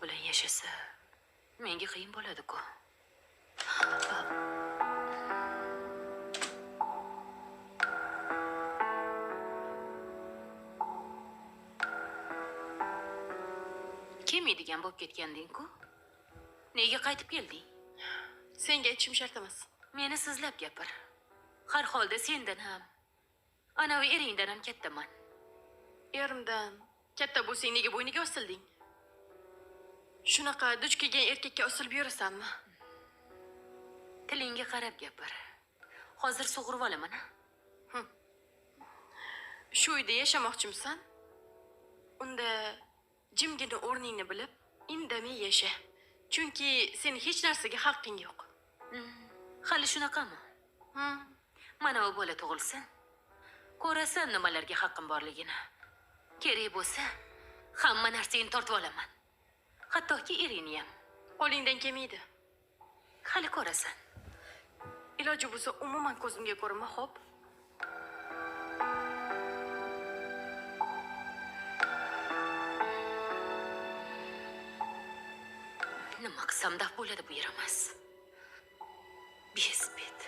bilan yashasa, menga qiyin bo'ladi-ku. Kelmaydigan bo'lib ketganding-ku. Nega qaytib kelding? Senga aytishim shart emas. Meni sizlab gapir. Har holda sendan ham, anavi eringdan ham kattaman. Erimdan katta bo'lsang nega bo'yniga osilding? Shunaqa duch kelgan erkakka osilib yurasanmi? Tilingga qarab gapir. Hozir sug'urib olaman. Shu uyda yashamoqchimisan? Unda jimgina o'rningni bilib, indamay yasha. Chunki seni hech narsaga haqqing yo'q. Hali shunaqami? Mana bu bola tug'ilsin. Ko'rasan nimalarga haqqim borligini. Kerak bo'lsa, hamma narsani tortib olaman. Hattoki eringni ham. Qo'lingdan kelmaydi. Hali ko'rasan. Iloji bo'lsa, umuman ko'zimga ko'rinma, xo'p? Nima qilsam daf bo'ladi bu yer emas. Bezbet.